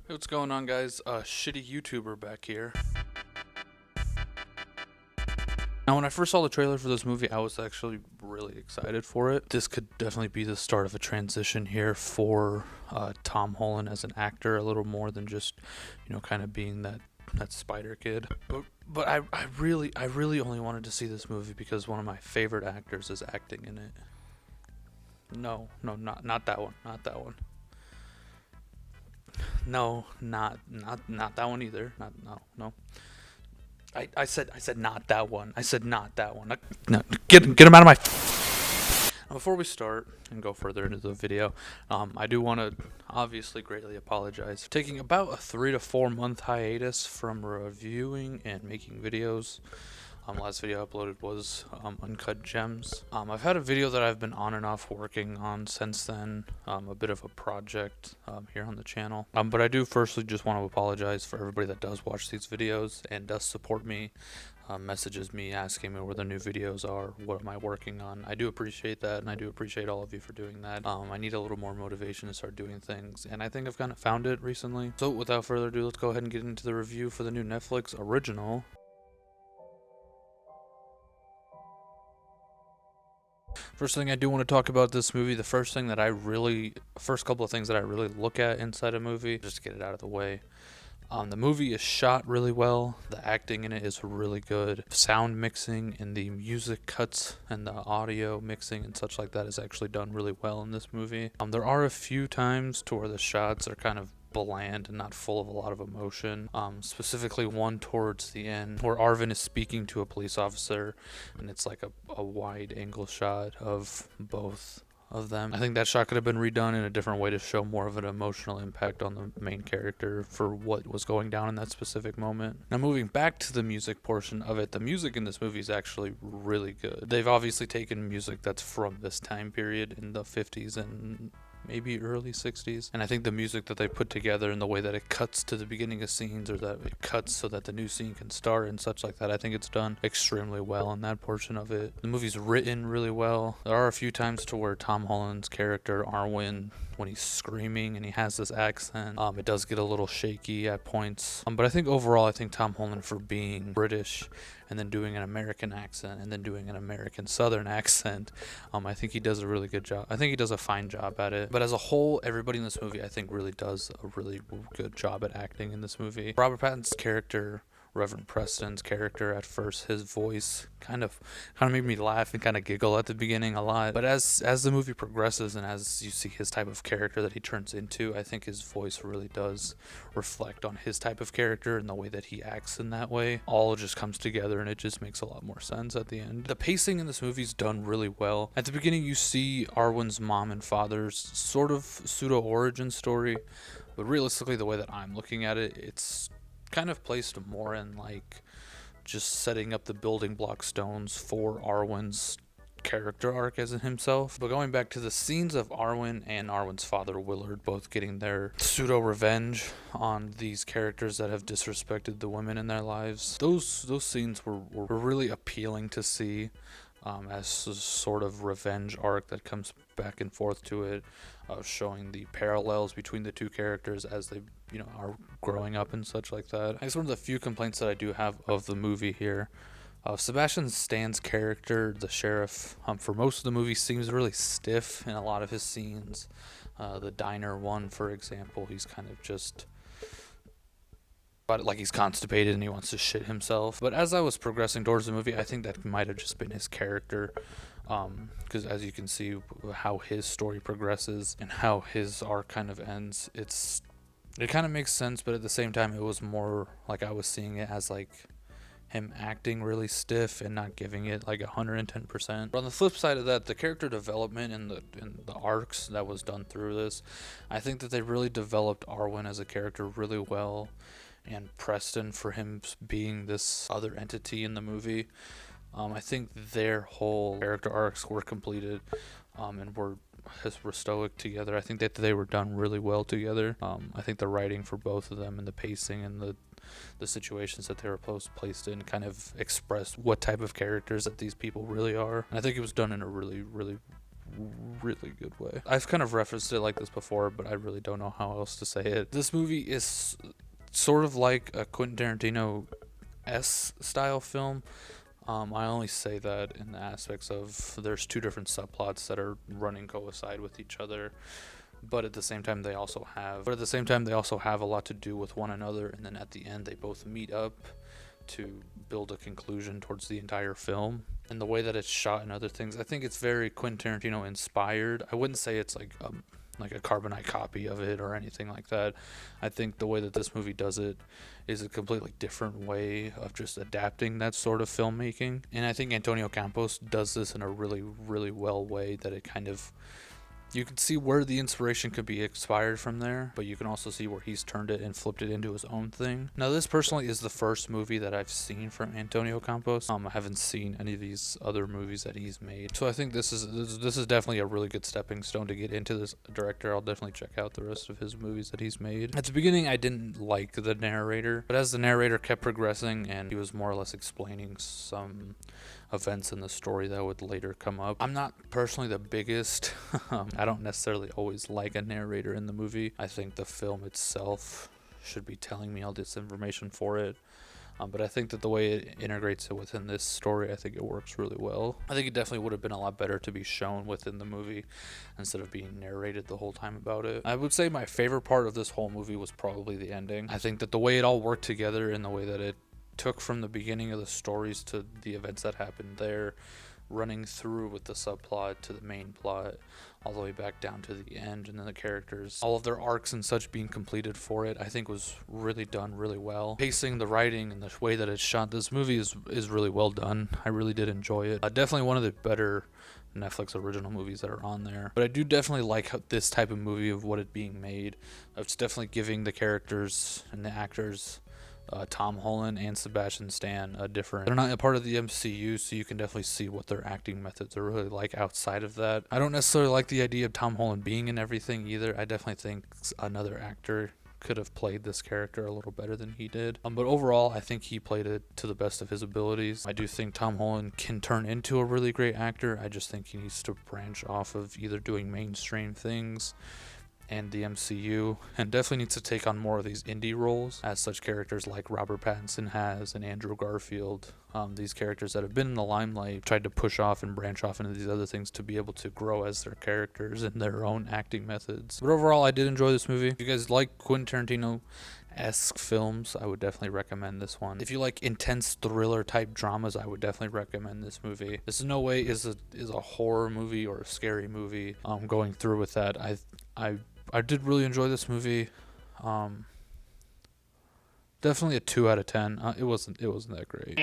Hey, what's going on, guys? Shitty YouTuber back here. Now, when I first saw the trailer for this movie, I was actually really excited for it. This could definitely be the start of a transition here for Tom Holland as an actor, a little more than just, kind of being that Spider Kid. But I really only wanted to see this movie because one of my favorite actors is acting in it. No, not that one, not that one. No, not that one either. No. I said not that one. I said not that one. No, get him out of my. Before we start and go further into the video, I do want to obviously greatly apologize for taking about a 3 to 4 month hiatus from reviewing and making videos. Last video I uploaded was Uncut Gems. I've had a video that I've been on and off working on since then, a bit of a project here on the channel. But I do firstly just want to apologize for everybody that does watch these videos and does support me, messages me asking me where the new videos are, what am I working on. I do appreciate that, and I do appreciate all of you for doing that. I need a little more motivation to start doing things, and I think I've kind of found it recently. So without further ado, let's go ahead and get into the review for the new Netflix original, First thing I do want to talk about this movie, the first couple of things that I really look at inside a movie, just to get it out of the way. The movie is shot really well. The acting in it is really good. Sound mixing and the music cuts and the audio mixing and such like that is actually done really well in this movie. There are a few times to where the shots are kind of bland and not full of a lot of emotion. Specifically one towards the end where Arvin is speaking to a police officer, and it's like a wide angle shot of both of them. I think that shot could have been redone in a different way to show more of an emotional impact on the main character for what was going down in that specific moment. Now, moving back to the music portion of it, the music in this movie is actually really good. They've obviously taken music that's from this time period in the 50s and maybe early 60s, and I think the music that they put together and the way that it cuts to the beginning of scenes, or that it cuts so that the new scene can start and such like that, I think it's done extremely well in that portion of it. The movie's written really well. There are a few times to where Tom Holland's character Arwen, when he's screaming and he has this accent, it does get a little shaky at points, but I think overall, I think Tom Holland, for being British and then doing an American accent and then doing an American Southern accent, I think he does a really good job. I think he does a fine job at it. But as a whole, everybody in this movie, I think, really does a really good job at acting in this movie. Robert Pattinson's character, Reverend Preston's character, at first, his voice kind of made me laugh and kind of giggle at the beginning a lot. But as the movie progresses and as you see his type of character that he turns into, I think his voice really does reflect on his type of character and the way that he acts in that way. All just comes together and it just makes a lot more sense at the end. The pacing in this movie is done really well. At the beginning, you see Arwen's mom and father's sort of pseudo origin story, but realistically, the way that I'm looking at it, it's kind of placed more in like just setting up the building block stones for Arwen's character arc as in himself. But going back to the scenes of Arwen and Arwen's father Willard both getting their pseudo revenge on these characters that have disrespected the women in their lives, those scenes were really appealing to see, as a sort of revenge arc that comes back and forth to it, showing the parallels between the two characters as they are growing up and such like that. I guess one of the few complaints that I do have of the movie here, Sebastian Stan's character, the sheriff, for most of the movie seems really stiff in a lot of his scenes. The diner one, for example, he's kind of just like he's constipated and he wants to shit himself. But as I was progressing towards the movie, I think that might have just been his character, because as you can see how his story progresses and how his arc kind of ends, it kind of makes sense, but at the same time, it was more like I was seeing it as like him acting really stiff and not giving it like 110%. But on the flip side of that, the character development and the arcs that was done through this, I think that they really developed Arwen as a character really well, and Preston for him being this other entity in the movie. I think their whole character arcs were completed, and were stoic together. I think that they were done really well together. I think the writing for both of them and the pacing and the situations that they were placed in kind of expressed what type of characters that these people really are. And I think it was done in a really really good way. I've kind of referenced it like this before, but I really don't know how else to say it. This movie is sort of like a Quentin Tarantino-esque style film. I only say that in the aspects of there's two different subplots that are running coincide with each other, but at the same time they also have a lot to do with one another, and then at the end they both meet up to build a conclusion towards the entire film. And the way that it's shot and other things, I think it's very Quentin Tarantino inspired. I wouldn't say it's like a carbonite copy of it or anything like that. I think the way that this movie does it is a completely different way of just adapting that sort of filmmaking. And I think Antonio Campos does this in a really, really well way that it kind of, you can see where the inspiration could be inspired from there, but you can also see where he's turned it and flipped it into his own thing. Now, this personally is the first movie that I've seen from Antonio Campos. I haven't seen any of these other movies that he's made, so I think this is definitely a really good stepping stone to get into this director. I'll definitely check out the rest of his movies that he's made. At the beginning, I didn't like the narrator, but as the narrator kept progressing and he was more or less explaining some events in the story that would later come up. I'm not personally the biggest. I don't necessarily always like a narrator in the movie. I think the film itself should be telling me all this information for it. But I think that the way it integrates it within this story, I think it works really well. I think it definitely would have been a lot better to be shown within the movie instead of being narrated the whole time about it. I would say my favorite part of this whole movie was probably the ending. I think that the way it all worked together and the way that it took from the beginning of the stories to the events that happened there, running through with the subplot to the main plot, all the way back down to the end, and then the characters, all of their arcs and such being completed for it, I think was really done really well. Pacing, the writing, and the way that it's shot, this movie is really well done. I really did enjoy it. Definitely one of the better Netflix original movies that are on there. But I do definitely like this type of movie of what it's being made. It's definitely giving the characters and the actors, Tom Holland and Sebastian Stan, they're not a part of the MCU, so you can definitely see what their acting methods are really like outside of that. I don't necessarily like the idea of Tom Holland being in everything either. I definitely think another actor could have played this character a little better than he did. But overall, I think he played it to the best of his abilities. I do think Tom Holland can turn into a really great actor. I just think he needs to branch off of either doing mainstream things and the MCU, and definitely needs to take on more of these indie roles as such characters like Robert Pattinson has and Andrew Garfield. These characters that have been in the limelight tried to push off and branch off into these other things to be able to grow as their characters and their own acting methods. But overall, I did enjoy this movie. If you guys like Quentin Tarantino-esque films, I would definitely recommend this one. If you like intense thriller type dramas, I would definitely recommend this movie. This in no way is a horror movie or a scary movie. Going through with that, I did really enjoy this movie. Definitely a 2 out of 10. It wasn't that great.